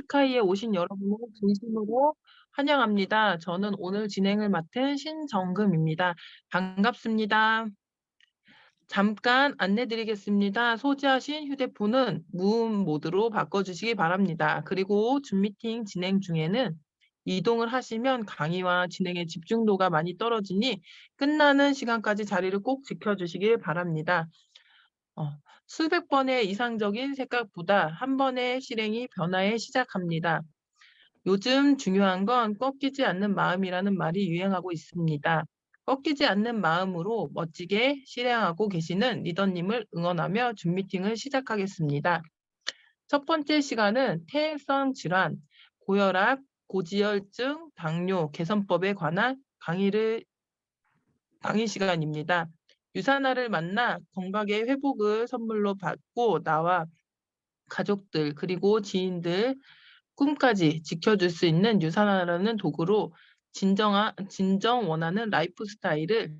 스카이에 오신 여러분을 진심으로 환영합니다. 저는 오늘 진행을 맡은 신정금입니다. 반갑습니다. 잠깐 안내드리겠습니다. 소지하신 휴대폰은 무음 모드로 바꿔주시기 바랍니다. 그리고 줌 미팅 진행 중에는 이동을 하시면 강의와 진행의 집중도가 많이 떨어지니 끝나는 시간까지 자리를 꼭 지켜주시길 바랍니다. 어, 수백 번의 이상적인 생각보다 한 번의 실행이 변화에 시작합니다. 요즘 중요한 건 꺾이지 않는 마음이라는 말이 유행하고 있습니다. 꺾이지 않는 마음으로 멋지게 실행하고 계시는 리더님을 응원하며 줌 미팅을 시작하겠습니다. 첫 번째 시간은 퇴행성 질환, 고혈압, 고지혈증, 당뇨 개선법에 관한 강의 시간입니다. 유산화를 만나 건강의 회복을 선물로 받고 나와 가족들 그리고 지인들 꿈까지 지켜줄 수 있는 유산화라는 도구로 진정 원하는 라이프 스타일을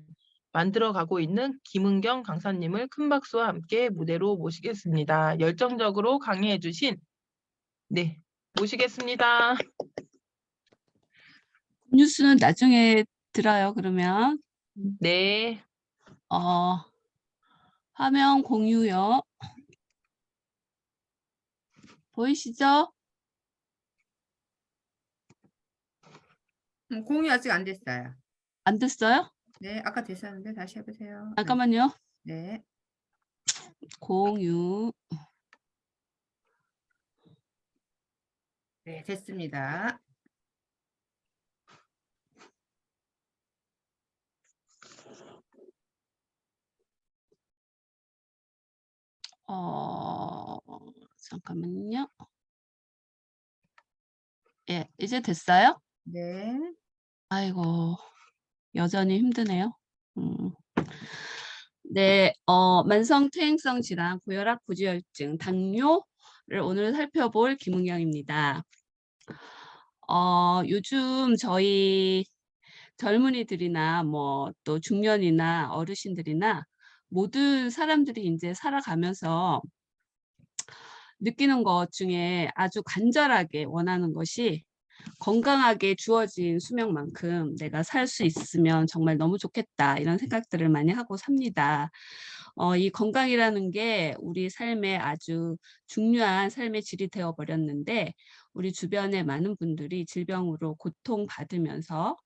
만들어가고 있는 김은경 강사님을 큰 박수와 함께 무대로 모시겠습니다. 열정적으로 강의해주신 네 모시겠습니다. 뉴스는 나중에 들어요. 그러면 네. 화면 공유요. 보이시죠? 공유 아직 안 됐어요. 안 됐어요? 네, 아까 됐었는데 다시 해보세요. 잠깐만요. 네. 공유. 네, 됐습니다. 잠깐만요. 예, 이제 됐어요? 네. 아이고, 여전히 힘드네요. 네, 만성 퇴행성 질환, 고혈압, 고지혈증, 당뇨를 오늘 살펴볼 김은경입니다. 요즘 저희 젊은이들이나 뭐 또 중년이나 어르신들이나 모든 사람들이 이제 살아가면서 느끼는 것 중에 아주 간절하게 원하는 것이 건강하게 주어진 수명만큼 내가 살 수 있으면 정말 너무 좋겠다 이런 생각들을 많이 하고 삽니다. 이 건강이라는 게 우리 삶에 아주 중요한 삶의 질이 되어 버렸는데 우리 주변에 많은 분들이 질병으로 고통받으면서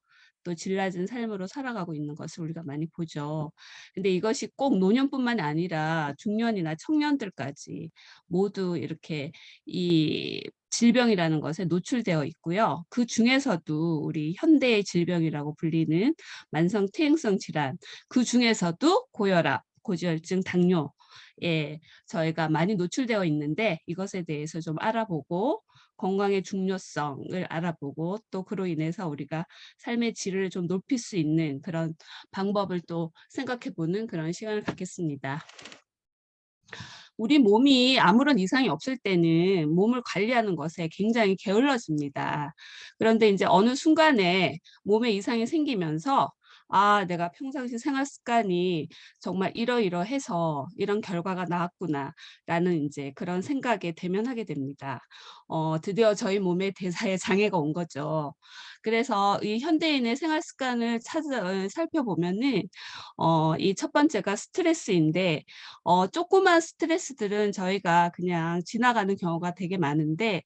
또 질 낮은 삶으로 살아가고 있는 것을 우리가 많이 보죠. 근데 이것이 꼭 노년뿐만 아니라 중년이나 청년들까지 모두 이렇게 이 질병이라는 것에 노출되어 있고요. 그 중에서도 우리 현대의 질병이라고 불리는 만성 퇴행성 질환, 그 중에서도 고혈압, 고지혈증, 당뇨에 저희가 많이 노출되어 있는데 이것에 대해서 좀 알아보고 건강의 중요성을 알아보고 또 그로 인해서 우리가 삶의 질을 좀 높일 수 있는 그런 방법을 또 생각해보는 그런 시간을 갖겠습니다. 우리 몸이 아무런 이상이 없을 때는 몸을 관리하는 것에 굉장히 게을러집니다. 그런데 이제 어느 순간에 몸에 이상이 생기면서 아, 내가 평상시 생활 습관이 정말 이러이러해서 이런 결과가 나왔구나라는 이제 그런 생각에 대면하게 됩니다. 드디어 저희 몸에 대사에 장애가 온 거죠. 그래서 이 현대인의 생활 습관을 살펴보면은 이 첫 번째가 스트레스인데 조그만 스트레스들은 저희가 그냥 지나가는 경우가 되게 많은데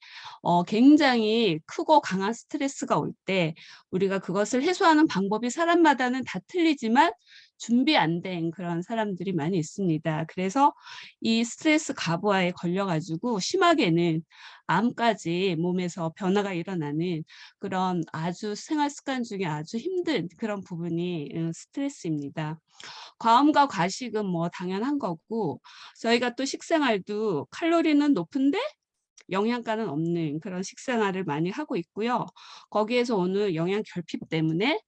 굉장히 크고 강한 스트레스가 올 때 우리가 그것을 해소하는 방법이 사람마다는 다 틀리지만 준비 안 된 그런 사람들이 많이 있습니다. 그래서 이 스트레스 가부하에 걸려가지고 심하게는 암까지 몸에서 변화가 일어나는 그런 아주 생활 습관 중에 아주 힘든 그런 부분이 스트레스입니다. 과음과 과식은 뭐 당연한 거고 저희가 또 식생활도 칼로리는 높은데 영양가는 없는 그런 식생활을 많이 하고 있고요. 거기에서 오는 영양 결핍 때문에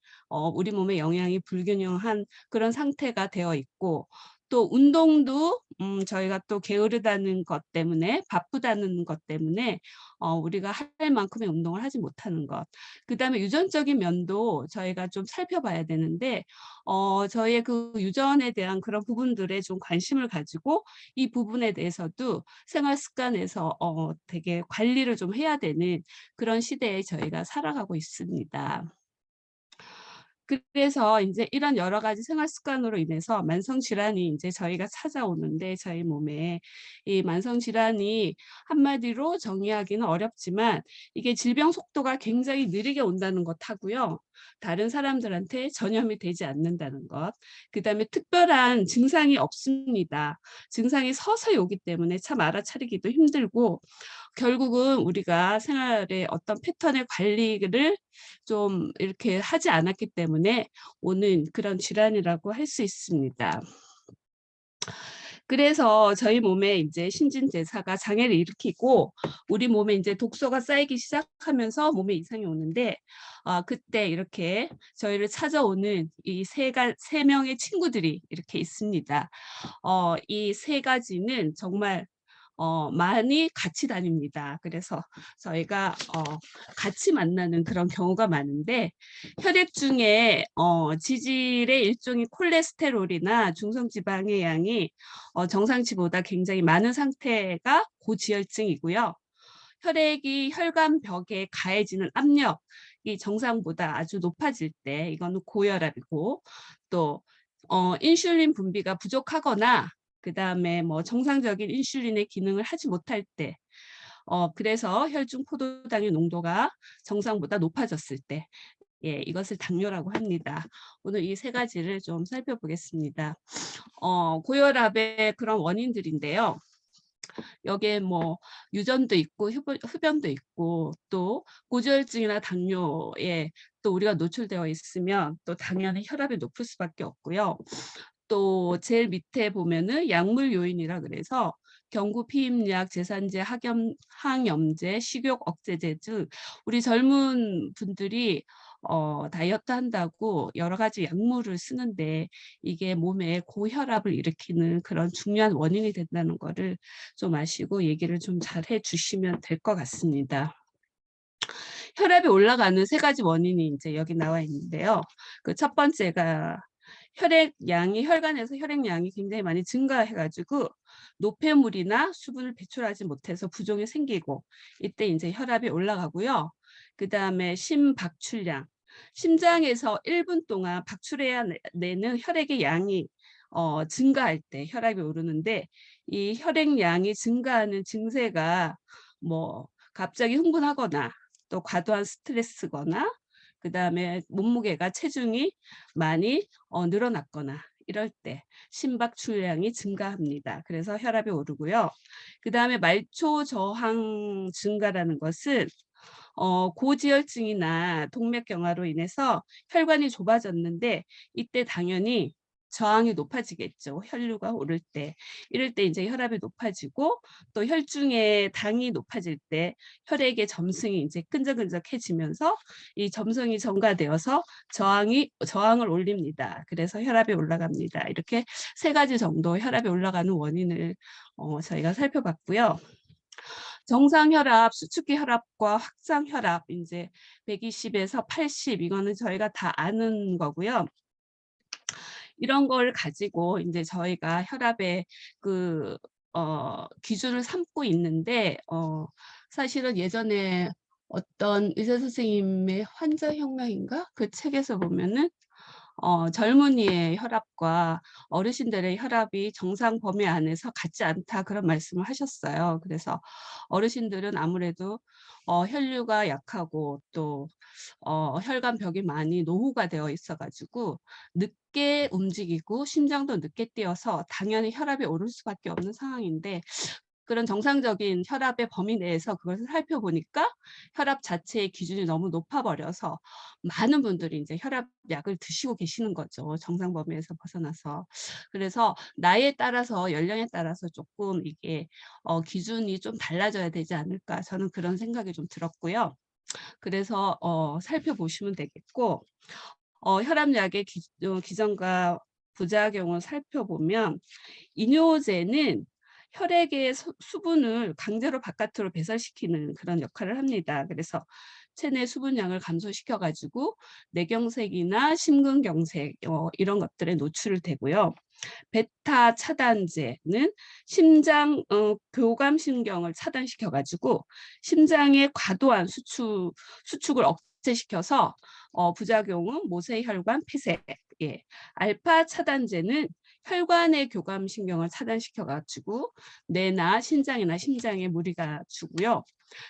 우리 몸에 영양이 불균형한 그런 상태가 되어 있고 또 운동도 저희가 또 게으르다는 것 때문에 바쁘다는 것 때문에 우리가 할 만큼의 운동을 하지 못하는 것. 그다음에 유전적인 면도 저희가 좀 살펴봐야 되는데 저희의 그 유전에 대한 그런 부분들에 좀 관심을 가지고 이 부분에 대해서도 생활 습관에서 되게 관리를 좀 해야 되는 그런 시대에 저희가 살아가고 있습니다. 그래서 인제 이런 여러 가지 생활 습관으로 인해서 만성 질환이 인제 저희가 찾아오는데 저희 몸에 이 만성 질환이 한마디로 정의하기는 어렵지만 이게 질병 속도가 굉장히 느리게 온다는 것하고요. 다른 사람들한테 전염이 되지 않는다는 것. 그다음에 특별한 증상이 없습니다. 증상이 서서히 오기 때문에 참 알아차리기도 힘들고 결국은 우리가 생활의 어떤 패턴의 관리를 좀 이렇게 하지 않았기 때문에 오는 그런 질환이라고 할 수 있습니다. 그래서 저희 몸에 이제 신진대사가 장애를 일으키고 우리 몸에 이제 독소가 쌓이기 시작하면서 몸에 이상이 오는데 그때 이렇게 저희를 찾아오는 이 세 명의 친구들이 이렇게 있습니다. 이 세 가지는 정말 많이 같이 다닙니다. 그래서 저희가 같이 만나는 그런 경우가 많은데 혈액 중에 지질의 일종의 콜레스테롤이나 중성지방의 양이 정상치보다 굉장히 많은 상태가 고지혈증이고요. 혈액이 혈관벽에 가해지는 압력이 정상보다 아주 높아질 때 이거는 고혈압이고 또 인슐린 분비가 부족하거나 그다음에 뭐 정상적인 인슐린의 기능을 하지 못할 때 그래서 혈중 포도당의 농도가 정상보다 높아졌을 때 예, 이것을 당뇨라고 합니다. 오늘 이 세 가지를 좀 살펴보겠습니다. 고혈압의 그런 원인들인데요. 여기에 뭐 유전도 있고 흡연도 있고 또 고지혈증이나 당뇨에 또 우리가 노출되어 있으면 또 당연히 혈압이 높을 수밖에 없고요. 또 제일 밑에 보면은 약물 요인이라 그래서 경구 피임약, 제산제, 항염제, 식욕 억제제 등 우리 젊은 분들이 다이어트 한다고 여러 가지 약물을 쓰는데 이게 몸에 고혈압을 일으키는 그런 중요한 원인이 된다는 거를 좀 아시고 얘기를 좀 잘 해주시면 될 것 같습니다. 혈압이 올라가는 세 가지 원인이 이제 여기 나와 있는데요. 그 첫 번째가 혈관에서 혈액량이 굉장히 많이 증가해가지고 노폐물이나 수분을 배출하지 못해서 부종이 생기고 이때 이제 혈압이 올라가고요. 그 다음에 심박출량, 심장에서 1분 동안 박출해야 내는 혈액의 양이 증가할 때 혈압이 오르는데 이 혈액량이 증가하는 증세가 뭐 갑자기 흥분하거나 또 과도한 스트레스거나 그 다음에 몸무게가 체중이 많이 늘어났거나 이럴 때 심박출량이 증가합니다. 그래서 혈압이 오르고요. 그 다음에 말초 저항 증가라는 것은 고지혈증이나 동맥경화로 인해서 혈관이 좁아졌는데 이때 당연히 저항이 높아지겠죠. 혈류가 오를 때. 이럴 때 이제 혈압이 높아지고 또 혈중의 당이 높아질 때 혈액의 점성이 이제 끈적끈적해지면서 이 점성이 증가되어서 저항을 올립니다. 그래서 혈압이 올라갑니다. 이렇게 세 가지 정도 혈압이 올라가는 원인을 저희가 살펴봤고요. 정상 혈압, 수축기 혈압과 확장 혈압 이제 120에서 80 이거는 저희가 다 아는 거고요. 이런 걸 가지고 이제 저희가 혈압의 그 기준을 삼고 있는데 사실은 예전에 어떤 의사 선생님의 환자혁명인가 그 책에서 보면은 젊은이의 혈압과 어르신들의 혈압이 정상 범위 안에서 같지 않다 그런 말씀을 하셨어요. 그래서 어르신들은 아무래도 혈류가 약하고 또 혈관벽이 많이 노후가 되어 있어가지고 늦게 움직이고 심장도 늦게 뛰어서 당연히 혈압이 오를 수밖에 없는 상황인데 그런 정상적인 혈압의 범위 내에서 그것을 살펴보니까 혈압 자체의 기준이 너무 높아버려서 많은 분들이 이제 혈압약을 드시고 계시는 거죠. 정상 범위에서 벗어나서. 그래서 나이에 따라서 연령에 따라서 조금 이게 기준이 좀 달라져야 되지 않을까 저는 그런 생각이 좀 들었고요. 그래서 살펴보시면 되겠고 혈압약의 기전과 부작용을 살펴보면 이뇨제는 혈액의 수분을 강제로 바깥으로 배설시키는 그런 역할을 합니다. 그래서 체내 수분량을 감소시켜 가지고 뇌경색이나 심근경색 이런 것들에 노출되고요. 베타 차단제는 심장 교감신경을 차단시켜 가지고 심장의 과도한 수축을 억제시켜서 부작용은 모세혈관 폐쇄. 예. 알파 차단제는 혈관의 교감신경을 차단시켜 가지고 뇌나 신장이나 심장에 무리가 주고요.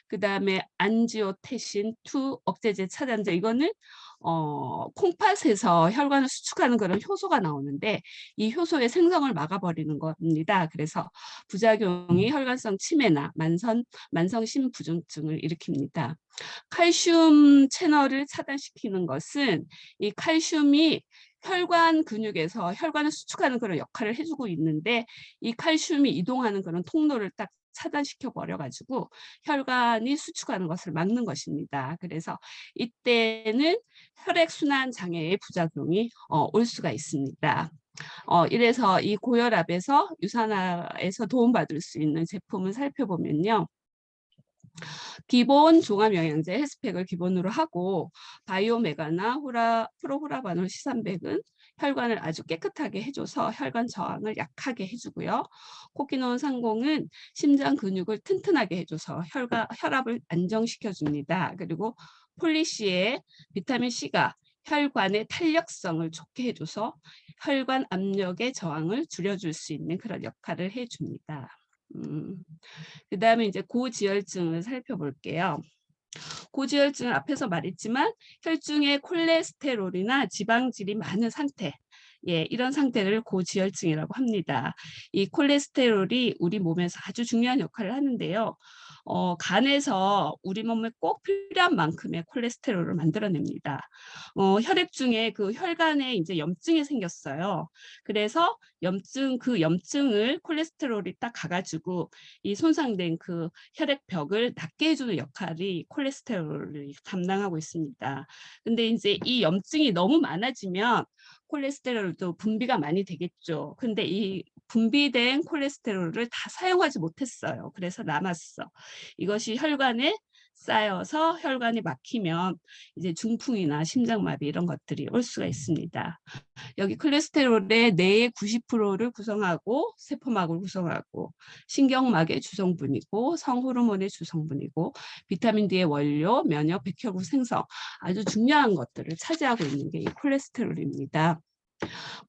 그다음에 안지오테신 2 억제제 차단제, 이거는 콩팥에서 혈관을 수축하는 그런 효소가 나오는데 이 효소의 생성을 막아버리는 겁니다. 그래서 부작용이 혈관성 치매나 만성 심부전증을 일으킵니다. 칼슘 채널을 차단시키는 것은 이 칼슘이 혈관 근육에서 혈관을 수축하는 그런 역할을 해주고 있는데 이 칼슘이 이동하는 그런 통로를 딱 차단시켜 버려 가지고 혈관이 수축하는 것을 막는 것입니다. 그래서 이때는 혈액순환 장애의 부작용이 올 수가 있습니다. 이래서 이 고혈압에서 유산화에서 도움받을 수 있는 제품을 살펴보면요. 기본 종합영양제 헬스팩을 기본으로 하고 바이오메가나 프로후라바놀 C300은 혈관을 아주 깨끗하게 해줘서 혈관 저항을 약하게 해주고요. 코키노온 상공은 심장 근육을 튼튼하게 해줘서 혈압을 안정시켜줍니다. 그리고 폴리시의 비타민C가 혈관의 탄력성을 좋게 해줘서 혈관 압력의 저항을 줄여줄 수 있는 그런 역할을 해줍니다. 그다음에 이제 고지혈증을 살펴볼게요. 고지혈증은 앞에서 말했지만 혈중에 콜레스테롤이나 지방질이 많은 상태, 이런 상태를 고지혈증이라고 합니다. 이 콜레스테롤이 우리 몸에서 아주 중요한 역할을 하는데요. 간에서 우리 몸에 꼭 필요한 만큼의 콜레스테롤을 만들어냅니다. 혈액 중에 그 혈관에 이제 염증이 생겼어요. 그래서 그 염증을 콜레스테롤이 딱 가가지고 이 손상된 그 혈액벽을 낫게 해주는 역할이 콜레스테롤이 담당하고 있습니다. 근데 이제 이 염증이 너무 많아지면 콜레스테롤도 분비가 많이 되겠죠. 근데 이 분비된 콜레스테롤을 다 사용하지 못했어요. 그래서 남았어. 이것이 혈관에 쌓여서 혈관이 막히면 이제 중풍이나 심장마비 이런 것들이 올 수가 있습니다. 여기 콜레스테롤의 뇌의 90%를 구성하고 세포막을 구성하고 신경막의 주성분이고 성호르몬의 주성분이고 비타민 D의 원료, 면역, 백혈구 생성, 아주 중요한 것들을 차지하고 있는 게 이 콜레스테롤입니다.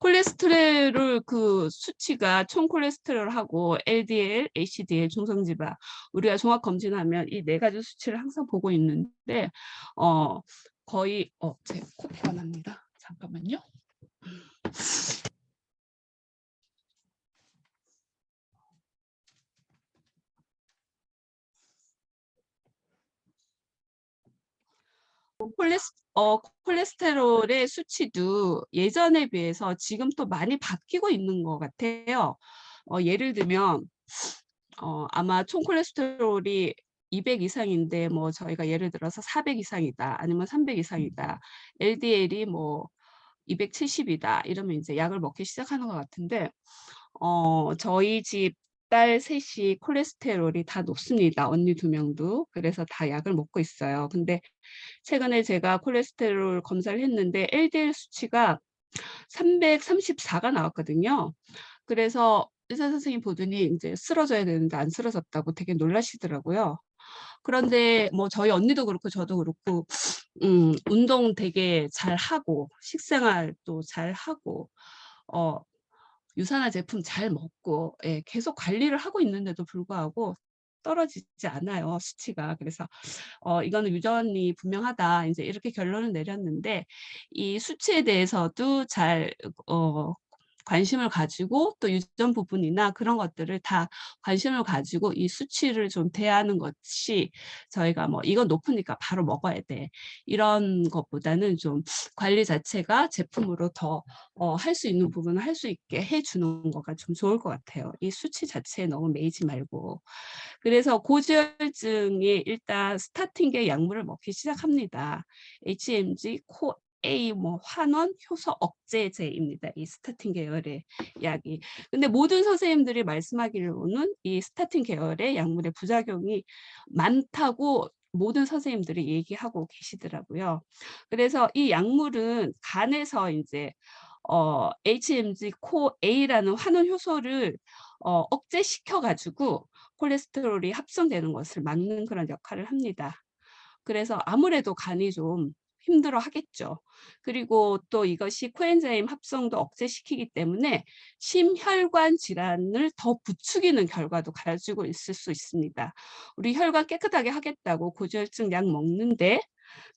콜레스테롤 그 수치가 총 콜레스테롤하고 LDL, HDL, 중성지방 우리가 종합 검진하면 이 네 가지 수치를 항상 보고 있는데 거의 제 코피가 납니다. 잠깐만요. 콜레스테롤의 수치도 예전에 비해서 지금 또 많이 바뀌고 있는 것 같아요. 예를 들면 아마 총 콜레스테롤이 200 이상인데 뭐 저희가 예를 들어서 400 이상이다 아니면 300 이상이다, LDL이 뭐 270이다 이러면 이제 약을 먹기 시작하는 것 같은데 저희 집 딸 셋이 콜레스테롤이 다 높습니다. 언니 2명도. 그래서 다 약을 먹고 있어요. 근데 최근에 제가 콜레스테롤 검사를 했는데 LDL 수치가 334가 나왔거든요. 그래서 의사 선생님 보더니 이제 쓰러져야 되는데 안 쓰러졌다고 되게 놀라시더라고요. 그런데 뭐 저희 언니도 그렇고 저도 그렇고 운동 되게 잘하고 식생활도 잘하고 유산화 제품 잘 먹고 계속 관리를 하고 있는데도 불구하고 떨어지지 않아요, 수치가. 그래서 이거는 유전이 분명하다 이제 이렇게 결론을 내렸는데 이 수치에 대해서도 잘 관심을 가지고 또 유전 부분이나 그런 것들을 다 관심을 가지고 이 수치를 좀 대하는 것이 저희가 뭐 이건 높으니까 바로 먹어야 돼 이런 것보다는 좀 관리 자체가 제품으로 더 할 수 있는 부분을 할 수 있게 해주는 거가 좀 좋을 것 같아요. 이 수치 자체에 너무 매이지 말고. 그래서 고지혈증이 일단 스타팅계 약물을 먹기 시작합니다. HMG, A 뭐 환원 효소 억제제입니다. 이 스타틴 계열의 약이. 근데 모든 선생님들이 말씀하기로는 이 스타틴 계열의 약물의 부작용이 많다고 모든 선생님들이 얘기하고 계시더라고요. 그래서 이 약물은 간에서 이제 HMG CoA라는 환원 효소를 억제시켜 가지고 콜레스테롤이 합성되는 것을 막는 그런 역할을 합니다. 그래서 아무래도 간이 좀 힘들어 하겠죠. 그리고 또 이것이 코엔자임 합성도 억제시키기 때문에 심혈관 질환을 더 부추기는 결과도 가지고 있을 수 있습니다. 우리 혈관 깨끗하게 하겠다고 고지혈증 약 먹는데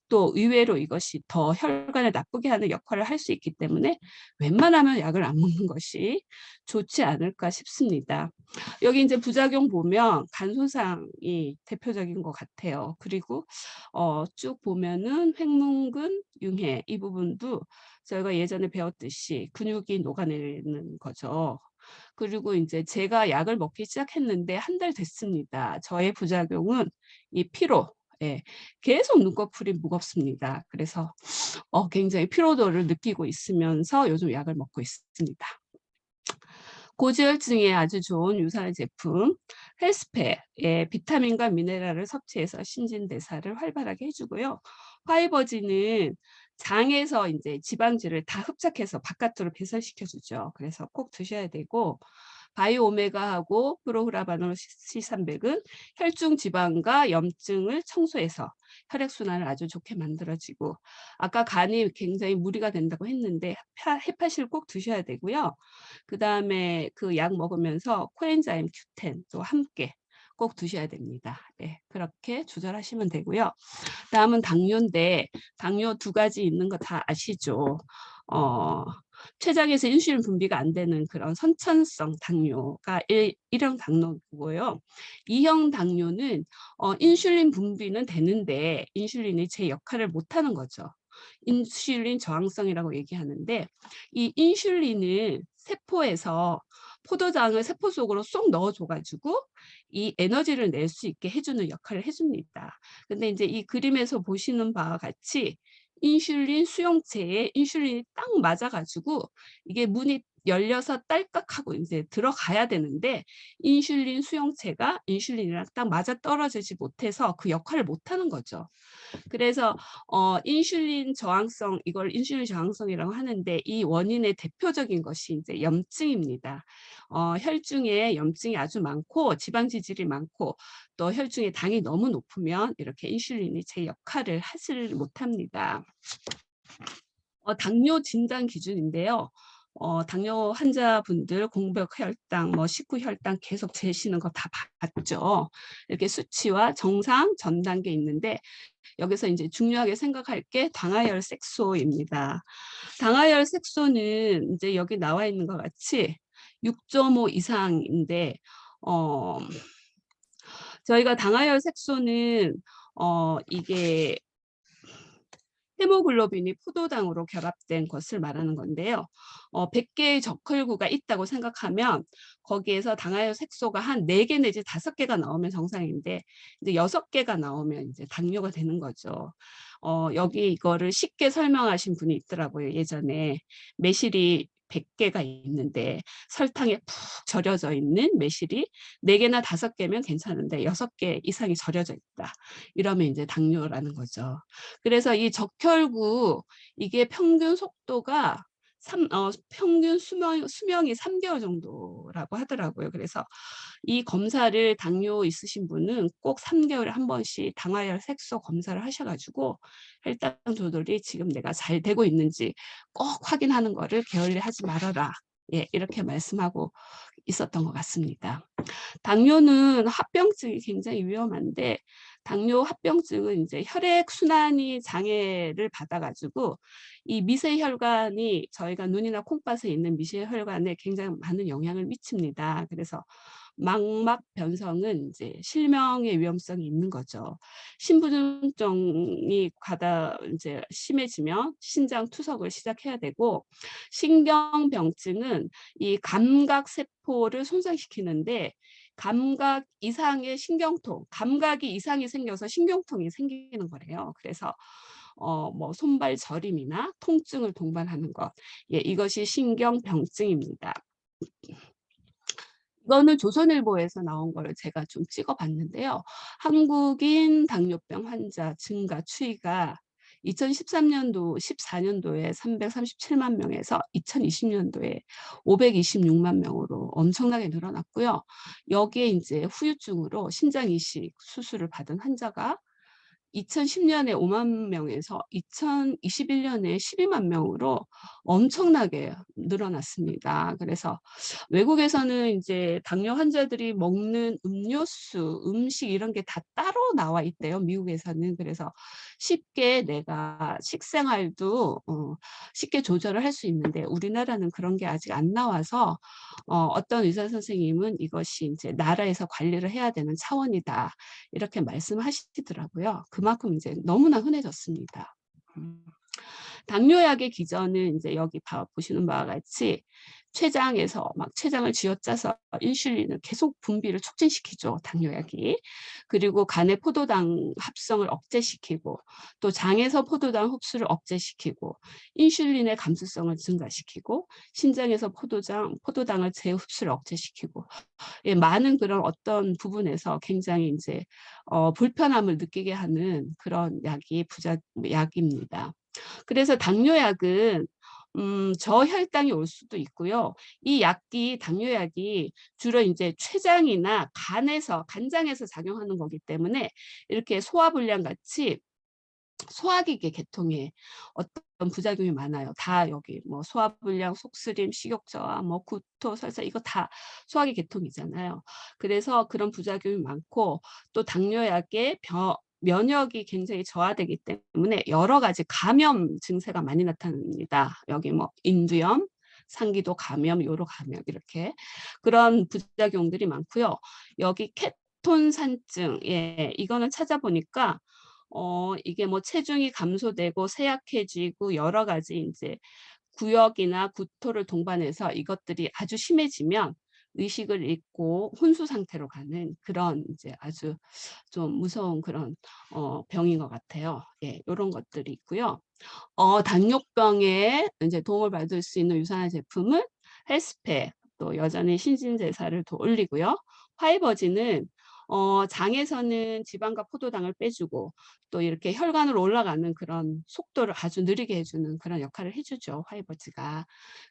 또 의외로 이것이 더 혈관을 나쁘게 하는 역할을 할 수 있기 때문에 웬만하면 약을 안 먹는 것이 좋지 않을까 싶습니다. 여기 이제 부작용 보면 간 손상이 대표적인 것 같아요. 그리고 쭉 보면은 횡문근 융해 이 부분도 저희가 예전에 배웠듯이 근육이 녹아내리는 거죠. 그리고 이제 제가 약을 먹기 시작했는데 한 달 됐습니다. 저의 부작용은 이 피로, 예, 계속 눈꺼풀이 무겁습니다. 그래서 굉장히 피로도를 느끼고 있으면서 요즘 약을 먹고 있습니다. 고지혈증에 아주 좋은 유사한 제품 헬스페의 비타민과 미네랄을 섭취해서 신진대사를 활발하게 해주고요. 화이버진은 장에서 이제 지방질을 다 흡착해서 바깥으로 배설시켜주죠. 그래서 꼭 드셔야 되고 바이오메가하고 프로흐라바놀 C300은 혈중 지방과 염증을 청소해서 혈액순환을 아주 좋게 만들어지고 아까 간이 굉장히 무리가 된다고 했는데 헤파실 꼭 드셔야 되고요. 그다음에 그 약 먹으면서 코엔자임 Q10도 함께 꼭 드셔야 됩니다. 네, 그렇게 조절하시면 되고요. 다음은 당뇨인데 당뇨 두 가지 있는 거 다 아시죠? 췌장에서 인슐린 분비가 안 되는 그런 선천성 당뇨가 1형 당뇨고요. 2형 당뇨는 인슐린 분비는 되는데 인슐린이 제 역할을 못하는 거죠. 인슐린 저항성이라고 얘기하는데 이 인슐린은 세포에서 포도당을 세포 속으로 쏙 넣어줘가지고 이 에너지를 낼 수 있게 해주는 역할을 해줍니다. 근데 이제 이 그림에서 보시는 바와 같이 인슐린 수용체에 인슐린이 딱 맞아가지고 이게 문이 열려서 딸깍하고 이제 들어가야 되는데 인슐린 수용체가 인슐린이랑 딱 맞아 떨어지지 못해서 그 역할을 못하는 거죠. 그래서 인슐린 저항성 이걸 인슐린 저항성이라고 하는데 이 원인의 대표적인 것이 이제 염증입니다. 혈중에 염증이 아주 많고 지방 지질이 많고 또 혈중에 당이 너무 높으면 이렇게 인슐린이 제 역할을 하지를 못합니다. 당뇨 진단 기준인데요. 당뇨 환자분들 공복 혈당, 뭐 식후 혈당 계속 재시는 거 다 봤죠. 이렇게 수치와 정상, 전 단계 있는데 여기서 이제 중요하게 생각할 게 당하혈 색소입니다. 당하혈 색소는 이제 여기 나와 있는 것 같이 6.5 이상인데 저희가 당하혈 색소는 이게 헤모글로빈이 포도당으로 결합된 것을 말하는 건데요. 100개의 적혈구가 있다고 생각하면 거기에서 당하혈 색소가 한 4개 내지 5개가 나오면 정상인데 이제 6개가 나오면 이제 당뇨가 되는 거죠. 여기 이거를 쉽게 설명하신 분이 있더라고요. 예전에 매실이 100개가 있는데 설탕에 푹 절여져 있는 매실이 4개나 5개면 괜찮은데 6개 이상이 절여져 있다. 이러면 이제 당뇨라는 거죠. 그래서 이 적혈구 이게 평균 속도가 평균 수명이 3개월 정도라고 하더라고요. 그래서 이 검사를 당뇨 있으신 분은 꼭 3개월에 한 번씩 당하혈 색소 검사를 하셔가지고 혈당 조절이 지금 내가 잘 되고 있는지 꼭 확인하는 거를 게을리하지 말아라. 예, 이렇게 말씀하고 있었던 것 같습니다. 당뇨는 합병증이 굉장히 위험한데 당뇨 합병증은 이제 혈액 순환이 장애를 받아가지고 이 미세혈관이 저희가 눈이나 콩팥에 있는 미세혈관에 굉장히 많은 영향을 미칩니다. 그래서 망막 변성은 이제 실명의 위험성이 있는 거죠. 신부전증이 이제 심해지면 신장 투석을 시작해야 되고 신경병증은 이 감각 세포를 손상시키는데 감각 이상의 신경통, 감각이 이상이 생겨서 신경통이 생기는 거래요. 그래서 뭐 손발 저림이나 통증을 동반하는 것, 예, 이것이 신경병증입니다. 이거는 조선일보에서 나온 거를 제가 좀 찍어봤는데요. 한국인 당뇨병 환자 증가 추이가 2013년도, 14년도에 337만 명에서 2020년도에 526만 명으로 엄청나게 늘어났고요. 여기에 이제 후유증으로 신장 이식 수술을 받은 환자가 2010년에 5만 명에서 2021년에 12만 명으로 엄청나게 늘어났습니다. 그래서 외국에서는 이제 당뇨 환자들이 먹는 음료수, 음식 이런 게 다 따로 나와 있대요. 미국에서는. 그래서 쉽게 내가 식생활도 쉽게 조절을 할 수 있는데 우리나라는 그런 게 아직 안 나와서 어떤 의사 선생님은 이것이 이제 나라에서 관리를 해야 되는 차원이다. 이렇게 말씀하시더라고요. 그만큼 이제 너무나 흔해졌습니다. 당뇨약의 기전은 이제 여기 보시는 바와 같이 췌장에서 막 췌장을 쥐어짜서 인슐린을 계속 분비를 촉진시키죠. 당뇨약이. 그리고 간의 포도당 합성을 억제시키고 또 장에서 포도당 흡수를 억제시키고 인슐린의 감수성을 증가시키고 신장에서 포도당을 재흡수를 억제시키고 예, 많은 그런 어떤 부분에서 굉장히 이제 불편함을 느끼게 하는 그런 약입니다. 그래서 당뇨약은 저혈당이 올 수도 있고요. 이 당뇨약이 주로 이제 췌장이나 간장에서 작용하는 거기 때문에 이렇게 소화불량 같이 소화기계 계통에 어떤 부작용이 많아요. 다 여기 뭐 소화불량, 속쓰림, 식욕저하, 뭐 구토, 설사 이거 다 소화기 계통이잖아요. 그래서 그런 부작용이 많고 또 당뇨약의 면역이 굉장히 저하되기 때문에 여러 가지 감염 증세가 많이 나타납니다. 여기 뭐 인두염, 상기도 감염, 요로 감염 이렇게 그런 부작용들이 많고요. 여기 케톤산증, 예, 이거는 찾아보니까 이게 뭐 체중이 감소되고 쇠약해지고 여러 가지 이제 구역이나 구토를 동반해서 이것들이 아주 심해지면 의식을 잃고 혼수 상태로 가는 그런 이제 아주 좀 무서운 그런 병인 것 같아요. 예, 이런 것들이 있고요. 당뇨병에 이제 도움을 받을 수 있는 유산화 제품은 헬스팩, 또 여전히 신진대사를 더 올리고요. 화이버지는 장에서는 지방과 포도당을 빼주고 또 이렇게 혈관으로 올라가는 그런 속도를 아주 느리게 해주는 그런 역할을 해주죠. 화이버지가.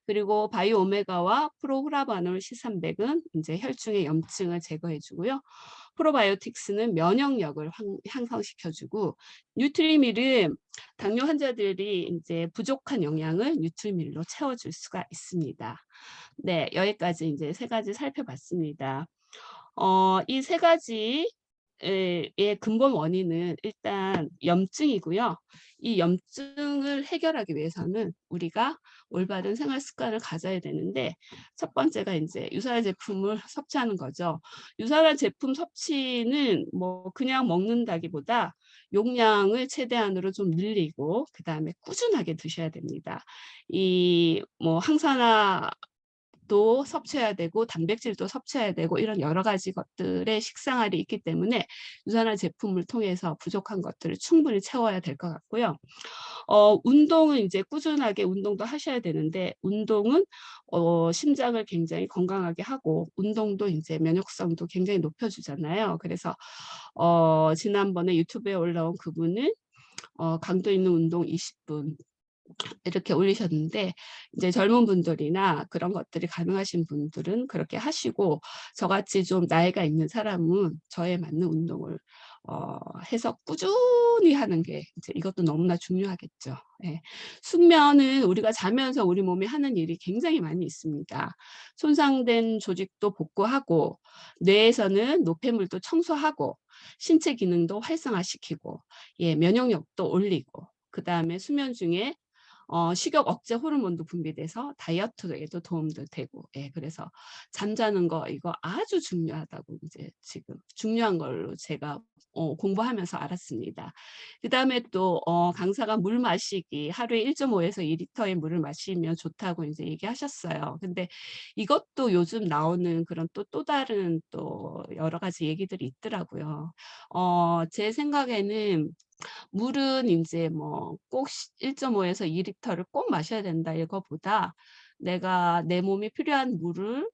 그리고 바이오 오메가와 프로후라바놀 C300은 이제 혈중의 염증을 제거해주고요. 프로바이오틱스는 면역력을 향상시켜주고 뉴트리밀은 당뇨 환자들이 이제 부족한 영양을 뉴트리밀로 채워줄 수가 있습니다. 네, 여기까지 이제 3가지 살펴봤습니다. 이 3가지의 근본 원인은 일단 염증이고요. 이 염증을 해결하기 위해서는 우리가 올바른 생활 습관을 가져야 되는데 첫 번째가 이제 유산화 제품을 섭취하는 거죠. 유산화 제품 섭취는 뭐 그냥 먹는다기보다 용량을 최대한으로 좀 늘리고 그 다음에 꾸준하게 드셔야 됩니다. 이 뭐 항산화 도 섭취해야 되고 단백질도 섭취해야 되고 이런 여러 가지 것들의 식생활이 있기 때문에 유산화 제품을 통해서 부족한 것들을 충분히 채워야 될 것 같고요. 운동은 이제 꾸준하게 운동도 하셔야 되는데 운동은 심장을 굉장히 건강하게 하고 운동도 이제 면역성도 굉장히 높여주잖아요. 그래서 지난번에 유튜브에 올라온 그분은 강도 있는 운동 20분 이렇게 올리셨는데 이제 젊은 분들이나 그런 것들이 가능하신 분들은 그렇게 하시고 저같이 좀 나이가 있는 사람은 저에 맞는 운동을 해서 꾸준히 하는 게 이제 이것도 너무나 중요하겠죠. 예. 숙면은 우리가 자면서 우리 몸이 하는 일이 굉장히 많이 있습니다. 손상된 조직도 복구하고 뇌에서는 노폐물도 청소하고 신체 기능도 활성화시키고 예, 면역력도 올리고 그 다음에 수면 중에 식욕 억제 호르몬도 분비돼서 다이어트에도 도움도 되고, 예, 그래서 잠자는 거 이거 아주 중요하다고 이제 지금 중요한 걸로 제가 공부하면서 알았습니다. 그다음에 또 강사가 물 마시기 하루에 1.5에서 2리터의 물을 마시면 좋다고 이제 얘기하셨어요. 근데 이것도 요즘 나오는 그런 또 다른 또 여러 가지 얘기들이 있더라고요. 제 생각에는 물은 인제 뭐 꼭 1.5에서 2리터를 꼭 마셔야 된다 이거보다 내가 내 몸에 필요한 물을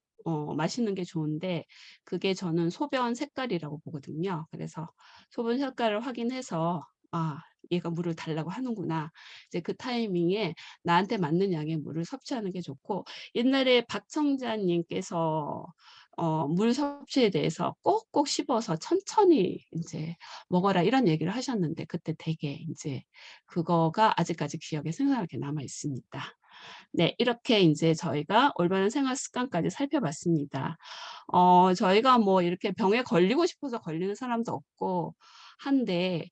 마시는 게 좋은데, 그게 저는 소변 색깔이라고 보거든요. 그래서 소변 색깔을 확인해서 '아, 얘가 물을 달라고 하는구나.' 이제 그 타이밍에 나한테 맞는 양의 물을 섭취하는 게 좋고, 옛날에 박청자 님께서 물 섭취에 대해서 꼭꼭 씹어서 천천히 인제 먹어라 이런 얘기를 하셨는데, 그때 되게 인제 그거가 아직까지 기억에 생생하게 남아 있습니다. 네, 이렇게 인제 저희가 올바른 생활 습관까지 살펴봤습니다. 저희가 뭐 이렇게 병에 걸리고 싶어서 걸리는 사람도 없고 한데,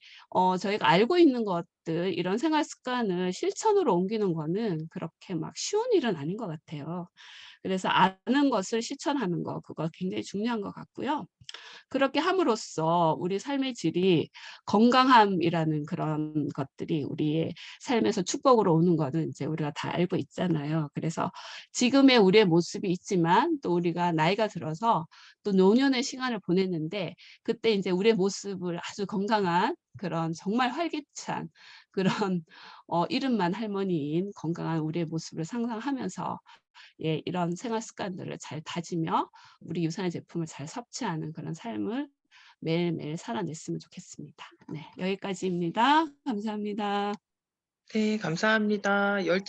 저희가 알고 있는 것들 이런 생활 습관을 실천으로 옮기는 거는 그렇게 막 쉬운 일은 아닌 것 같아요. 그래서 아는 것을 실천하는 거, 그거 굉장히 중요한 것 같고요. 그렇게 함으로써 우리 삶의 질이, 건강함이라는 그런 것들이 우리의 삶에서 축복으로 오는 거는 이제 우리가 다 알고 있잖아요. 그래서 지금의 우리의 모습이 있지만 또 우리가 나이가 들어서 또 노년의 시간을 보냈는데, 그때 이제 우리의 모습을 아주 건강한 그런 정말 활기찬 그런 이름만 할머니인 건강한 우리의 모습을 상상하면서, 예, 이런 생활 습관들을 잘 다지며 우리 유산의 제품을 잘 섭취하는 그런 삶을 매일매일 살아냈으면 좋겠습니다. 네, 여기까지입니다. 감사합니다. 네, 감사합니다. 열정